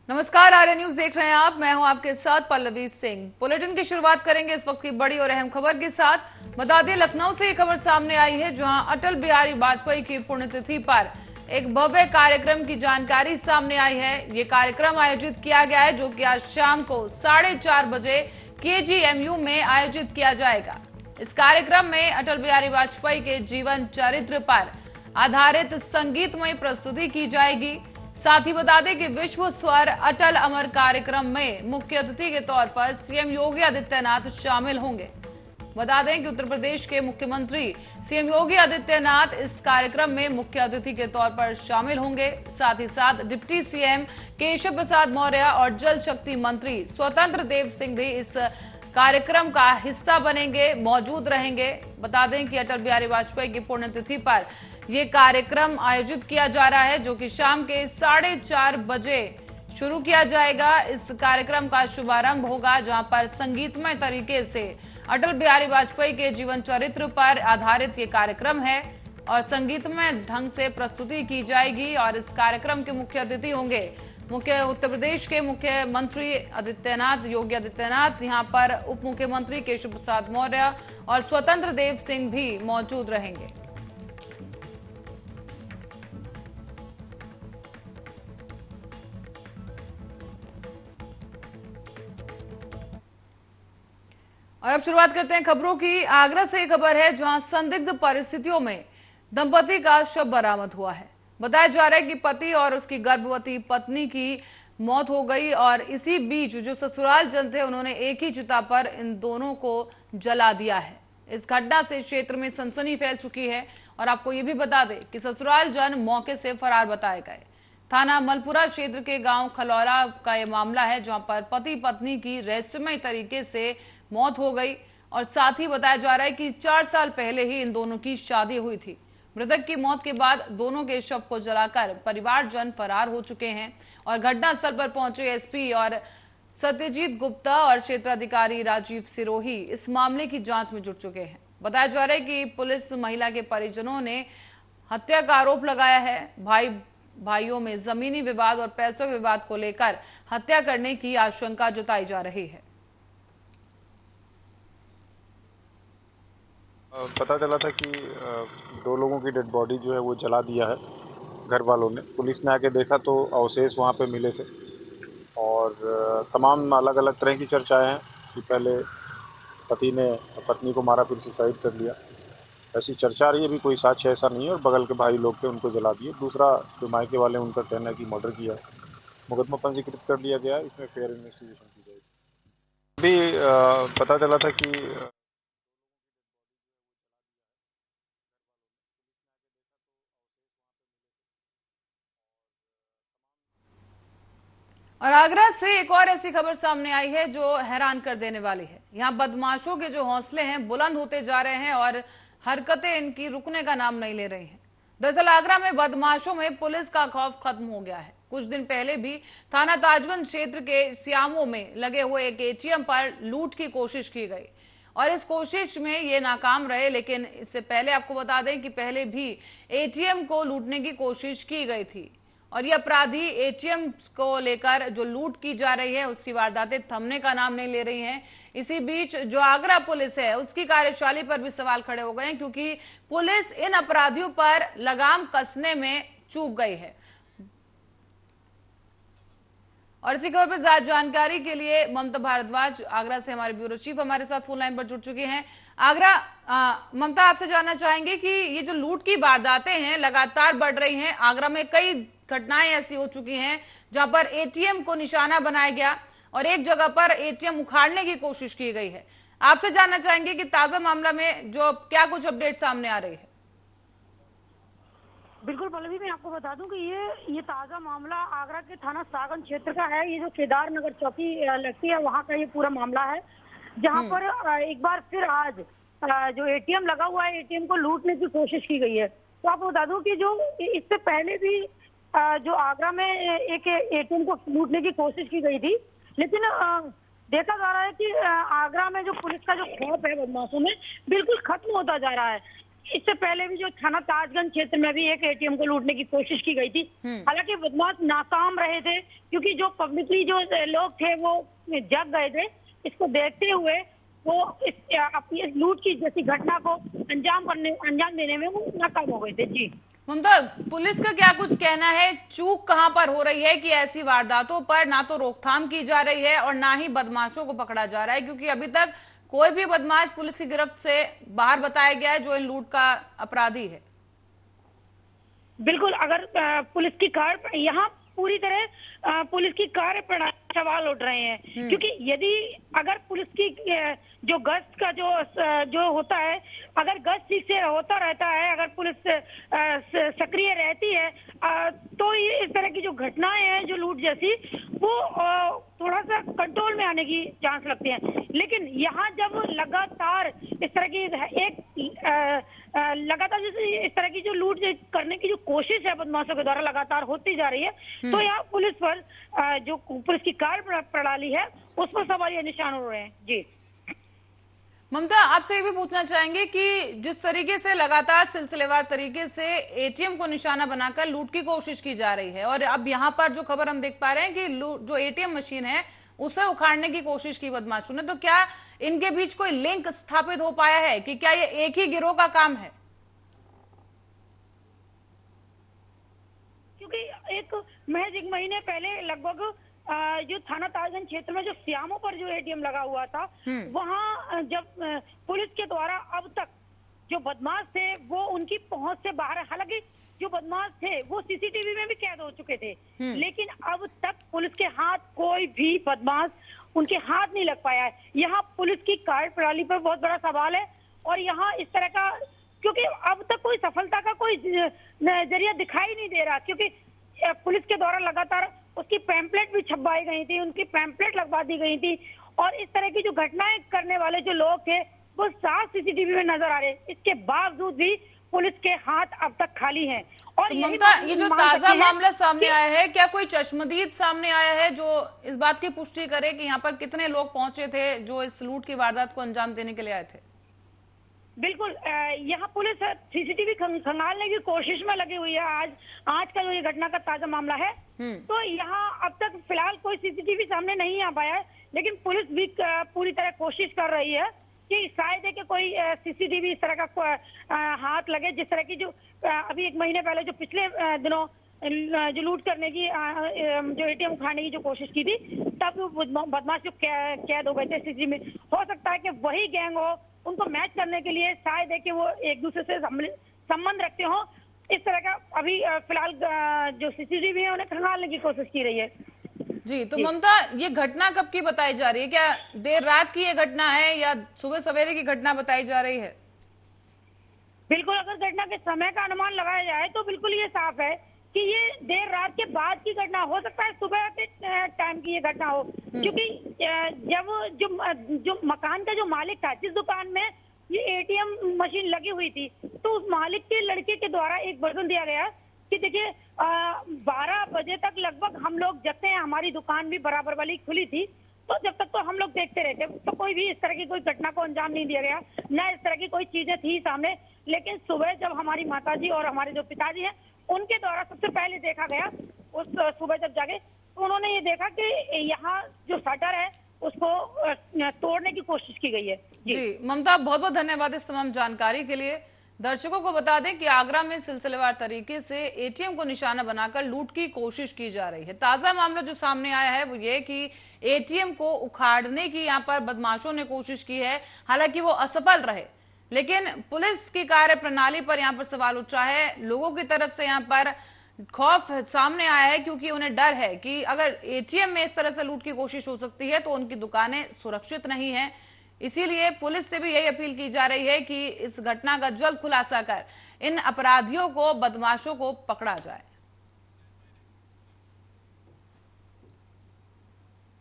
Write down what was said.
नमस्कार, आर्य न्यूज देख रहे हैं आप। मैं हूं आपके साथ पल्लवी सिंह। बुलेटिन की शुरुआत करेंगे इस वक्त की बड़ी और अहम खबर के साथ। बता दें, लखनऊ से ये खबर सामने आई है, जहां अटल बिहारी वाजपेयी की पुण्यतिथि पर एक भव्य कार्यक्रम की जानकारी सामने आई है। ये कार्यक्रम आयोजित किया गया है, जो कि आज शाम को 4:30 बजे KGMU में आयोजित किया जाएगा। इस कार्यक्रम में अटल बिहारी वाजपेयी के जीवन चरित्र पर आधारित संगीतमय प्रस्तुति की जाएगी। साथ ही बता दें कि विश्व स्वर अटल अमर कार्यक्रम में मुख्य अतिथि के तौर पर CM योगी आदित्यनाथ शामिल होंगे। बता दें कि उत्तर प्रदेश के मुख्यमंत्री CM योगी आदित्यनाथ इस कार्यक्रम में मुख्य अतिथि के तौर पर शामिल होंगे। साथ ही साथ डिप्टी CM केशव प्रसाद मौर्य और जल शक्ति मंत्री स्वतंत्र देव सिंह भी इस कार्यक्रम का हिस्सा बनेंगे, मौजूद रहेंगे। बता दें कि अटल बिहारी वाजपेयी की पुण्यतिथि पर यह कार्यक्रम आयोजित किया जा रहा है, जो कि शाम के 4:30 बजे शुरू किया जाएगा। इस कार्यक्रम का शुभारंभ होगा, जहां पर संगीतमय तरीके से अटल बिहारी वाजपेयी के जीवन चरित्र पर आधारित ये कार्यक्रम है और संगीतमय ढंग से प्रस्तुति की जाएगी। और इस कार्यक्रम के मुख्य अतिथि होंगे उत्तर प्रदेश के मुख्यमंत्री योगी आदित्यनाथ। यहाँ पर उप मुख्यमंत्री केशव प्रसाद मौर्य और स्वतंत्र देव सिंह भी मौजूद रहेंगे। और अब शुरुआत करते हैं खबरों की। आगरा से एक खबर है, जहां संदिग्ध परिस्थितियों में दंपति का शव बरामद हुआ है। बताया जा रहा है कि पति और उसकी गर्भवती पत्नी की मौत हो गई और इसी बीच जो ससुराल जन थे, उन्होंने एक ही चिता पर इन दोनों को जला दिया है। इस घटना से क्षेत्र में सनसनी फैल चुकी है और आपको ये भी बता दें कि ससुराल जन मौके से फरार बताए गए। थाना मलपुरा क्षेत्र के गांव खलौरा का यह मामला है, जहां पर पति पत्नी की रहस्यमय तरीके से मौत हो गई और साथ ही बताया जा रहा है कि 4 साल पहले ही इन दोनों की शादी हुई थी। मृतक की मौत के बाद दोनों के शव को जलाकर परिवारजन फरार हो चुके हैं और घटनास्थल पर पहुंचे SP और सत्यजीत गुप्ता और क्षेत्राधिकारी राजीव सिरोही इस मामले की जांच में जुट चुके हैं। बताया जा रहा है कि पुलिस महिला के परिजनों ने हत्या का आरोप लगाया है। भाइयों में जमीनी विवाद और पैसों के विवाद को लेकर हत्या करने की आशंका जताई जा रही है। पता चला था कि 2 लोगों की डेड बॉडी जो है वो जला दिया है घर वालों ने। पुलिस ने आके देखा तो अवशेष वहाँ पे मिले थे और तमाम अलग अलग तरह की चर्चाएं हैं कि पहले पति ने पत्नी को मारा, फिर सुसाइड कर लिया, ऐसी चर्चा रही है। अभी कोई साक्ष्य ऐसा नहीं है और बगल के भाई लोग थे, उनको जला दिए। दूसरा जो मायके वाले, उनका कहना है कि मर्डर किया है। मुकदमा पंजीकृत कर लिया गया है, इसमें फेयर इन्वेस्टिगेशन की जाएगी। अभी पता चला था कि और आगरा से एक और ऐसी खबर सामने आई है, जो हैरान कर देने वाली है। यहाँ बदमाशों के जो हौसले हैं बुलंद होते जा रहे हैं और हरकतें इनकी रुकने का नाम नहीं ले रही हैं। दरअसल आगरा में बदमाशों में पुलिस का खौफ खत्म हो गया है। कुछ दिन पहले भी थाना ताजगंज क्षेत्र के सियामों में लगे हुए एक ATM पर लूट की कोशिश की गई और इस कोशिश में ये नाकाम रहे। लेकिन इससे पहले आपको बता दें कि पहले भी ATM को लूटने की कोशिश की गई थी और ये अपराधी ATM को लेकर जो लूट की जा रही है, उसकी वारदातें थमने का नाम नहीं ले रही हैं। इसी बीच जो आगरा पुलिस है, उसकी कार्यशैली पर भी सवाल खड़े हो गए हैं, क्योंकि पुलिस इन अपराधियों पर लगाम कसने में चूक गई है। और इसी खबर पर ज्यादा जानकारी के लिए ममता भारद्वाज आगरा से हमारे ब्यूरो चीफ हमारे साथ फोन लाइन पर जुड़ चुके हैं। आगरा, ममता, आपसे जानना चाहेंगे कि ये जो लूट की वारदातें हैं लगातार बढ़ रही हैं। आगरा में कई घटनाएं ऐसी हो चुकी हैं जहां पर ATM को निशाना बनाया गया और एक जगह पर ATM उखाड़ने की कोशिश की गई है। आपसे जानना चाहेंगे कि ताजा मामला में जो क्या कुछ अपडेट सामने आ रही है। बिल्कुल पल्लवी, मैं आपको बता दूं कि ये ताजा मामला आगरा के थाना सागन क्षेत्र का है। ये जो केदार नगर चौकी लगती है, वहाँ का ये पूरा मामला है, जहाँ पर एक बार फिर आज जो ATM लगा हुआ है, ATM को लूटने की कोशिश की गई है। तो आपको बता दूं कि जो इससे पहले भी जो आगरा में एक ATM को लूटने की कोशिश की गई थी, लेकिन देखा जा रहा है कि आगरा में जो पुलिस का जो खौफ है बदमाशों में, बिल्कुल खत्म होता जा रहा है। इससे पहले भी जो थाना ताजगंज क्षेत्र में भी एक एटीएम को लूटने की कोशिश की गई थी। हालांकि बदमाश नाकाम रहे थे, क्योंकि जो पब्लिकली जो लोग थे वो जग गए थे। इसको देखते हुए वो इस लूट की जैसी घटना को अंजाम देने में वो नाकाम हो गए थे। जी ममता, पुलिस का क्या कुछ कहना है? चूक कहां पर हो रही है कि ऐसी वारदातों पर ना तो रोकथाम की जा रही है और ना ही बदमाशों को पकड़ा जा रहा है? क्योंकि अभी तक कोई भी बदमाश पुलिस की गिरफ्त से बाहर बताया गया है जो इन लूट का अपराधी है। बिल्कुल, अगर पुलिस की कार्य यहाँ पूरी तरह पुलिस की कार्य प्रणाली सवाल उठ रहे हैं, क्योंकि यदि अगर पुलिस की जो गश्त का जो होता है, अगर गश्त ठीक से होता रहता है, अगर पुलिस सक्रिय रहती है, तो ये इस तरह की जो घटनाएं हैं जो लूट जैसी, वो थोड़ा सा कंट्रोल में आने की चांस लगते हैं। लेकिन यहाँ जब लगातार इस तरह की लगातार इस तरह की जो लूट करने की जो कोशिश है बदमाशों के द्वारा लगातार होती जा रही है, तो यहाँ पुलिस पर जो पुलिस की कार्य प्रणाली है उस पर सवालिया निशान हो रहे हैं। जी ममता, आपसे ये भी पूछना चाहेंगे कि जिस तरीके से लगातार सिलसिलेवार तरीके से एटीएम को निशाना बनाकर लूट की कोशिश की जा रही है, और अब यहाँ पर जो खबर हम देख पा रहे हैं कि जो एटीएम मशीन है उसे उखाड़ने की कोशिश की बदमाशों ने, तो क्या इनके बीच कोई लिंक स्थापित हो पाया है कि क्या ये एक ही गिरोह का काम है? क्योंकि महज एक महीने पहले लगभग जो थाना ताजगंज क्षेत्र में जो श्यामों पर जो एटीएम लगा हुआ था, वहां जब पुलिस के द्वारा अब तक जो बदमाश थे वो उनकी पहुंच से बाहर है। हालांकि जो बदमाश थे वो सीसीटीवी में भी कैद हो चुके थे, लेकिन अब तक पुलिस के हाथ कोई भी बदमाश उनके हाथ नहीं लग पाया है। यहाँ पुलिस की कार्यप्रणाली पर बहुत बड़ा सवाल है, और यहाँ इस तरह का, क्योंकि अब तक कोई सफलता का कोई जरिया दिखाई नहीं दे रहा, क्योंकि पुलिस के द्वारा लगातार उसकी पैम्पलेट भी छपवाई गई थी, उनकी पैम्पलेट लगवा दी गई थी, और इस तरह की जो घटनाएं करने वाले जो लोग थे वो साफ सीसीटीवी में नजर आ रहे। इसके बावजूद भी पुलिस के हाथ अब तक खाली हैं। और तो ममता, ये जो ताजा मामला सामने आया है, क्या कोई चश्मदीद सामने आया है जो इस बात की पुष्टि करे कि यहाँ पर कितने लोग पहुंचे थे जो इस लूट की वारदात को अंजाम देने के लिए आए थे? बिल्कुल, यहाँ पुलिस सीसीटीवी खंगालने की कोशिश में लगी हुई है। आज का जो ये घटना का ताजा मामला है, तो यहाँ अब तक फिलहाल कोई सीसीटीवी सामने नहीं आ पाया है, लेकिन पुलिस भी पूरी तरह कोशिश कर रही है कि शायद है कि कोई सीसीटीवी इस तरह का हाथ लगे, जिस तरह की जो अभी एक महीने पहले जो पिछले दिनों जो लूट करने की जो एटीएम उखाड़ने की जो कोशिश की थी, तब बदमाश जो कैद हो गए थे सीसीटीवी में। हो सकता है कि वही गैंग हो, उनको मैच करने के लिए शायद है कि वो एक दूसरे से संबंध रखते हो। इस तरह का अभी फिलहाल जो सीसीटीवी है उन्हें खंगालने की कोशिश की रही है। जी, तो ममता, ये घटना कब की बताई जा रही है? क्या देर रात की ये घटना है या सुबह सवेरे की घटना बताई जा रही है? बिल्कुल, अगर घटना के समय का अनुमान लगाया जाए तो बिल्कुल ये साफ है कि ये देर रात के बाद की घटना हो सकता है, सुबह के टाइम की ये घटना हो, क्योंकि जब जो मकान का जो मालिक था, जिस दुकान में ये एटीएम मशीन लगी हुई थी, तो उस मालिक के लड़के के द्वारा एक वर्जन दिया गया कि देखिए 12 बजे तक लगभग हम लोग जगते हैं, हमारी दुकान भी बराबर वाली खुली थी, तो जब तक तो हम लोग देखते रहते, तो कोई भी इस तरह की कोई घटना को अंजाम नहीं दिया गया, न इस तरह की कोई चीजें थी सामने। लेकिन सुबह जब हमारी माताजी और हमारे जो पिताजी हैं उनके द्वारा सबसे पहले देखा गया, उस सुबह जब जागे तो उन्होंने ये देखा कि यहाँ जो शटर है उसको तोड़ने की कोशिश की गई है। जी ममता, बहुत बहुत धन्यवाद इस तमाम जानकारी के लिए। दर्शकों को बता दें कि आगरा में सिलसिलेवार तरीके से एटीएम को निशाना बनाकर लूट की कोशिश की जा रही है। ताजा मामला जो सामने आया है वो ये कि एटीएम को उखाड़ने की यहाँ पर बदमाशों ने कोशिश की है, हालांकि वो असफल रहे, लेकिन पुलिस की कार्य प्रणाली पर यहाँ पर सवाल उठ रहा है। लोगों की तरफ से यहाँ पर खौफ सामने आया है, क्योंकि उन्हें डर है कि अगर एटीएम में इस तरह से लूट की कोशिश हो सकती है तो उनकी दुकानें सुरक्षित नहीं है। इसीलिए पुलिस से भी यही अपील की जा रही है कि इस घटना का जल्द खुलासा कर इन अपराधियों को, बदमाशों को पकड़ा जाए।